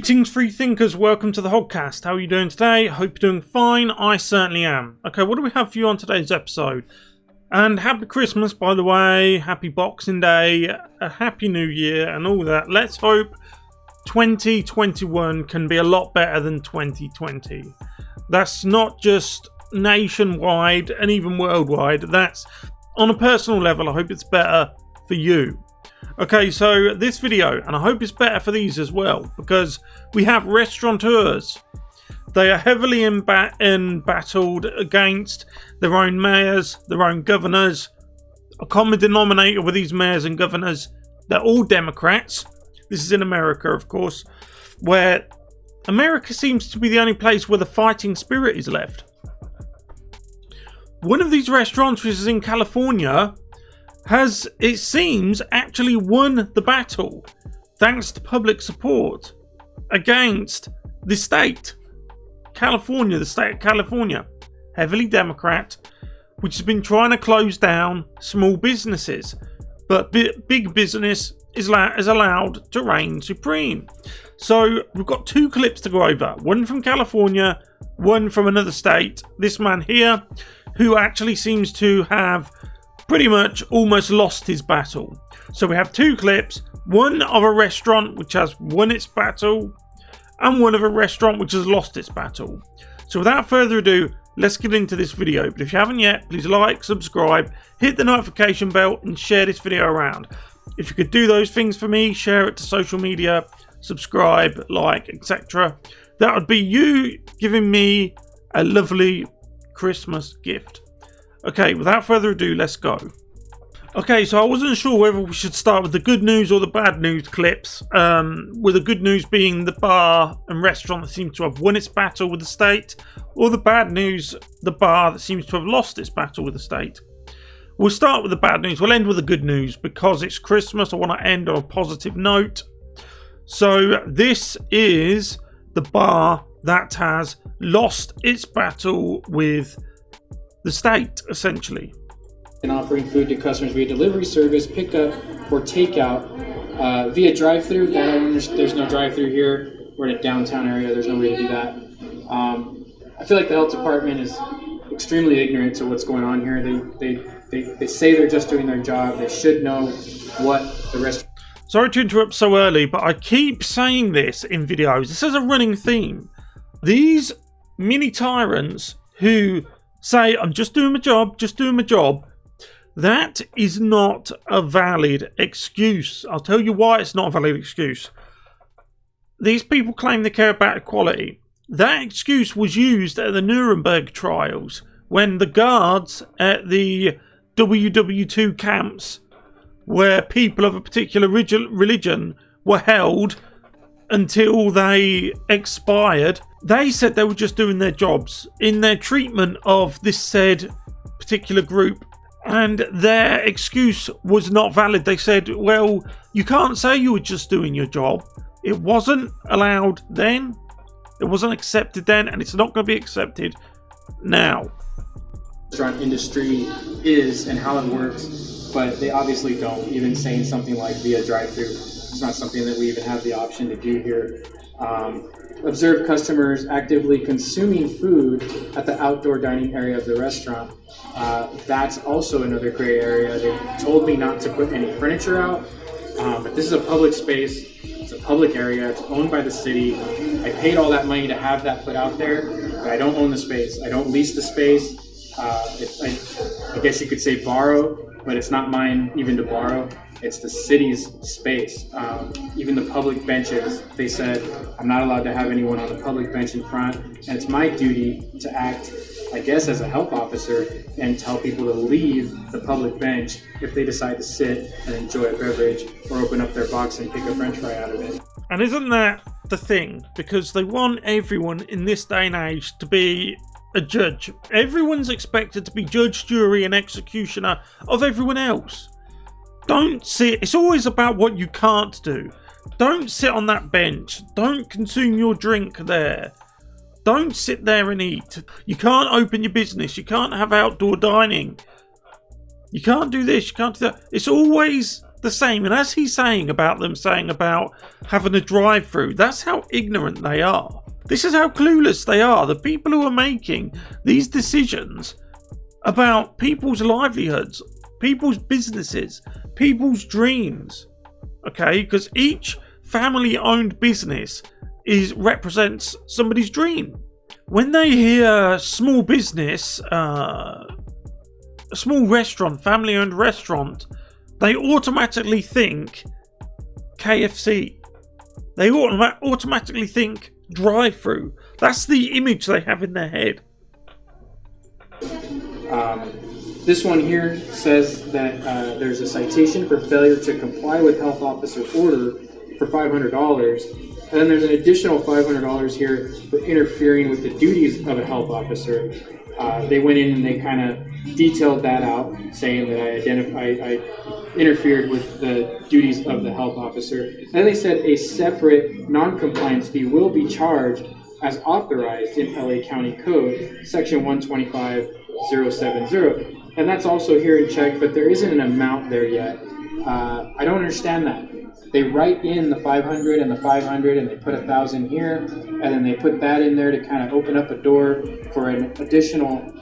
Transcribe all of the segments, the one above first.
Greetings, free thinkers. Welcome to the Hoggcast. How are you doing today? Hope you're doing fine. I certainly am. Okay, what do we have for you on today's episode? And happy Christmas, by the way. Happy Boxing Day. A happy New Year and all that. Let's hope 2021 can be a lot better than 2020. That's not just nationwide and even worldwide. That's on a personal level. I hope it's better for you. Okay, so this video, and I hope it's better for these as well, because we have restaurateurs. They are heavily embattled against their own mayors, their own governors. A common denominator with these mayors and governors, they're all Democrats. This is in America, of course, where America seems to be the only place where the fighting spirit is left. One of these restaurants, which is in California, has, it seems, actually won the battle thanks to public support against the state. California, the state of California, heavily Democrat, which has been trying to close down small businesses, but big business is allowed to reign supreme. So we've got two clips to go over, one from California, one from another state. This man here, who actually seems to have pretty much almost lost his battle. So we have two clips, one of a restaurant which has won its battle and one of a restaurant which has lost its battle. So without further ado, let's get into this video. But if you haven't yet, please like, subscribe, hit the notification bell and share this video around. If you could do those things for me, share it to social media, subscribe, like, etc. That would be you giving me a lovely Christmas gift. Okay, without further ado, let's go. Okay, so I wasn't sure whether we should start with the good news or the bad news clips. With the good news being the bar and restaurant that seems to have won its battle with the state, or the bad news, the bar that seems to have lost its battle with the state. We'll start with the bad news. We'll end with the good news because it's Christmas. I want to end on a positive note. So this is the bar that has lost its battle with the state, essentially. And offering food to customers via delivery service, pickup, or takeout via drive-through. There's no drive-through here. We're in a downtown area. There's no way to do that. I feel like the health department is extremely ignorant to what's going on here. They say they're just doing their job. They should know what the rest. Sorry to interrupt so early, but I keep saying this in videos. This is a running theme. These mini tyrants who say, I'm just doing my job, that is not a valid excuse. I'll tell you why it's not a valid excuse. These people claim they care about equality. That excuse was used at the Nuremberg trials when the guards at the WW2 camps, where people of a particular religion were held until they expired, they said they were just doing their jobs in their treatment of this said particular group, and their excuse was not valid. They said, well, you can't say you were just doing your job. It wasn't allowed then, it wasn't accepted then, and it's not going to be accepted now. Restaurant industry is and how it works, but they obviously don't. Even saying something like via drive-through, it's not something that we even have the option to do here. Observe customers actively consuming food at the outdoor dining area of the restaurant. That's also another gray area. They told me not to put any furniture out, but this is a public space. It's a public area. It's owned by the city. I paid all that money to have that put out there, but I don't own the space. I don't lease the space. I guess you could say borrow, but it's not mine even to borrow. It's the city's space. Even the public benches, they said I'm not allowed to have anyone on the public bench in front, and it's my duty to act, I guess, as a health officer and tell people to leave the public bench if they decide to sit and enjoy a beverage or open up their box and pick a french fry out of it. And isn't that the thing? Because they want everyone in this day and age to be a judge. Everyone's expected to be judge, jury and executioner of everyone else. Don't sit. It's always about what you can't do. Don't sit on that bench. Don't consume your drink there. Don't sit there and eat. You can't open your business. You can't have outdoor dining. You can't do this. You can't do that. It's always the same. And as he's saying about having a drive-through, that's how ignorant they are. This is how clueless they are. The people who are making these decisions about people's livelihoods, people's businesses, people's dreams. Okay, because each family-owned business represents somebody's dream. When they hear small business, a small restaurant, family-owned restaurant, they automatically think KFC. They automatically think drive-through. That's the image they have in their head. This one here says that there's a citation for failure to comply with health officer's order for $500. And then there's an additional $500 here for interfering with the duties of a health officer. They went in and they kind of detailed that out, saying that I interfered with the duties of the health officer. And then they said a separate non-compliance fee will be charged as authorized in LA County Code, Section 125070. And that's also here in check, but there isn't an amount there yet. I don't understand that. They write in the 500 and the 500 and they put 1,000 here, and then they put that in there to kind of open up a door for an additional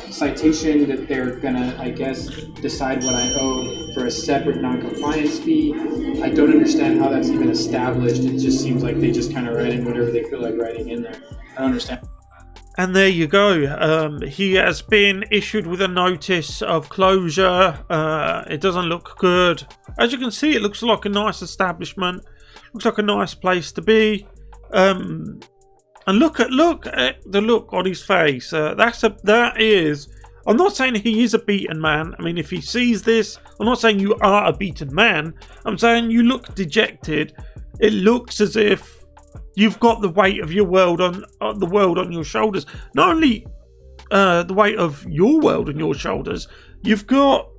citation that they're gonna, I guess, decide what I owe for a separate non-compliance fee. I don't understand how that's even established. It just seems like they just kind of write in whatever they feel like writing in there. I don't understand. And there you go. He has been issued with a notice of closure. It doesn't look good. As you can see, it looks like a nice establishment. Looks like a nice place to be. And look at the look on his face. That is. I'm not saying he is a beaten man. I mean, if he sees this, I'm not saying you are a beaten man. I'm saying you look dejected. It looks as if you've got the weight of your world on your shoulders. Not only the weight of your world on your shoulders, you've got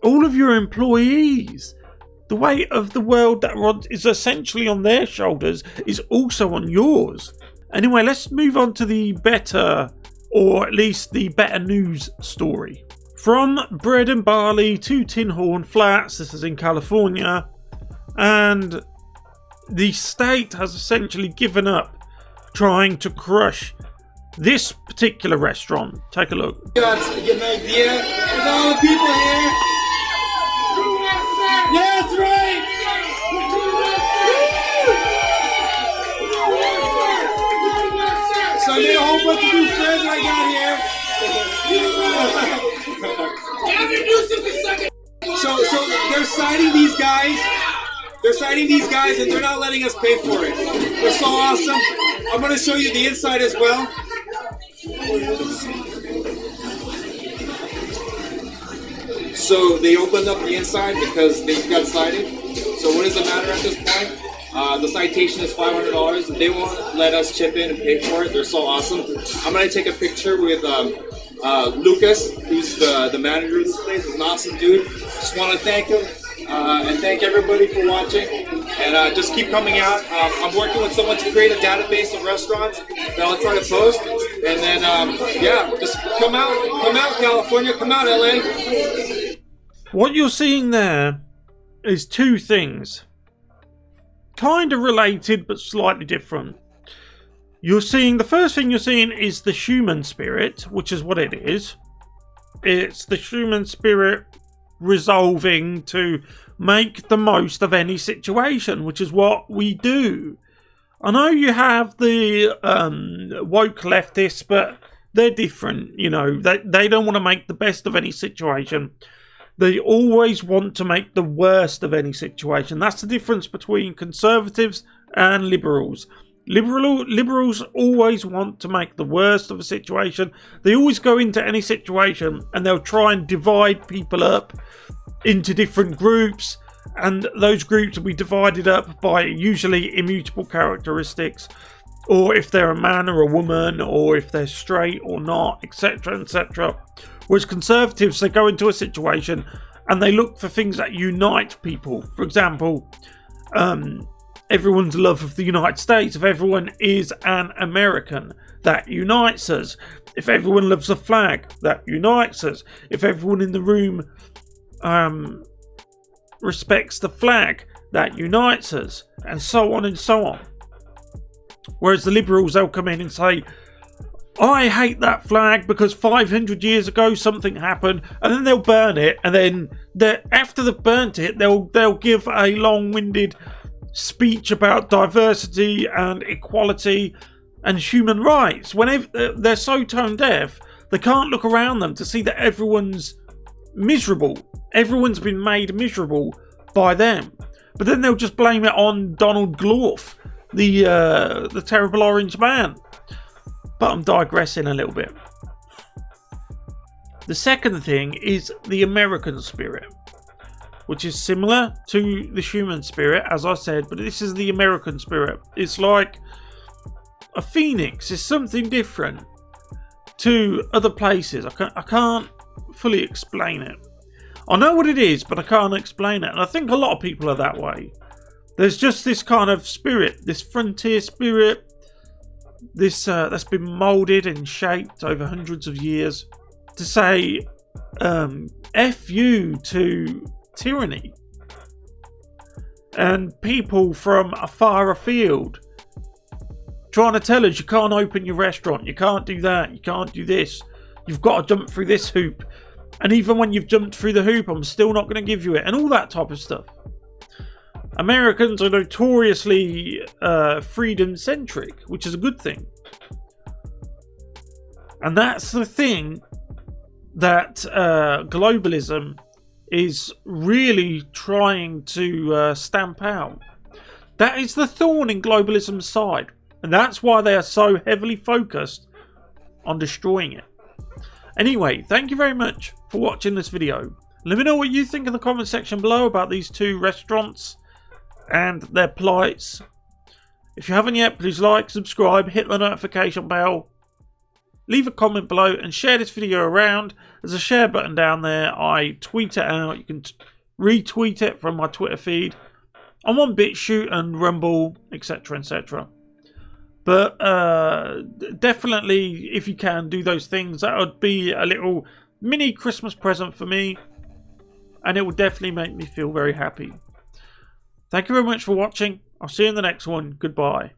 all of your employees. The weight of the world that is essentially on their shoulders is also on yours. Anyway, let's move on to the better, or at least the better news story. From bread and barley to tin horn flats, this is in California, and the state has essentially given up trying to crush this particular restaurant. Take a look. Get an idea. There's all the people here. Yeah, that's right. So I made a whole bunch of new friends I got here. So they're citing these guys. They're citing these guys and they're not letting us pay for it. They're so awesome. I'm going to show you the inside as well. So they opened up the inside because they got cited. So what does it matter at this point? The citation is $500. They won't let us chip in and pay for it. They're so awesome. I'm going to take a picture with Lucas, who's the manager of this place. He's an awesome dude. Just want to thank him. And thank everybody for watching, and just keep coming out. I'm working with someone to create a database of restaurants that I'll try to post, and then just come out California, come out LA. What you're seeing there is two things, kind of related but slightly different. The first thing you're seeing is the human spirit, which is what it is. It's the human spirit resolving to make the most of any situation, which is what we do. I know you have the woke leftists, but they're different. You know, they don't want to make the best of any situation. They always want to make the worst of any situation. That's the difference between conservatives and liberals. Liberals always want to make the worst of a situation. They always go into any situation and they'll try and divide people up into different groups, and those groups will be divided up by usually immutable characteristics, or if they're a man or a woman, or if they're straight or not, etc, etc. Whereas conservatives, they go into a situation and they look for things that unite people. For example, everyone's love of the United States. If everyone is an American, that unites us. If everyone loves a flag, that unites us. If everyone in the room respects the flag that unites us, and so on and so on. Whereas the liberals, they'll come in and say, I hate that flag because 500 years ago something happened, and then they'll burn it, and then after they've burnt it, they'll give a long-winded speech about diversity and equality and human rights. Whenever they're so tone deaf, they can't look around them to see that everyone's miserable. Everyone's been made miserable by them. But then they'll just blame it on Donald Gloff, the terrible orange man. But I'm digressing a little bit. The second thing is the American spirit, which is similar to the human spirit, as I said, but this is the American spirit. It's like a phoenix. It's something different to other places. I can't fully explain it. I know what it is, but I can't explain it. And I think a lot of people are that way. There's just this kind of spirit, this frontier spirit, this that's been moulded and shaped over hundreds of years to say F you to tyranny. And people from afar afield trying to tell us you can't open your restaurant, you can't do that, you can't do this, you've got to jump through this hoop, and even when you've jumped through the hoop, I'm still not going to give you it, and all that type of stuff. Americans are notoriously freedom-centric, which is a good thing. And that's the thing that globalism is really trying to stamp out. That is the thorn in globalism's side. And that's why they are so heavily focused on destroying it. Anyway, thank you very much for watching this video. Let me know what you think in the comment section below about these two restaurants and their plights. If you haven't yet, please like, subscribe, hit the notification bell, leave a comment below and share this video around. There's a share button down there. I tweet it out. You can retweet it from my Twitter feed. I'm on BitChute and Rumble, etc, etc. But definitely, if you can, do those things. That would be a little mini Christmas present for me. And it would definitely make me feel very happy. Thank you very much for watching. I'll see you in the next one. Goodbye.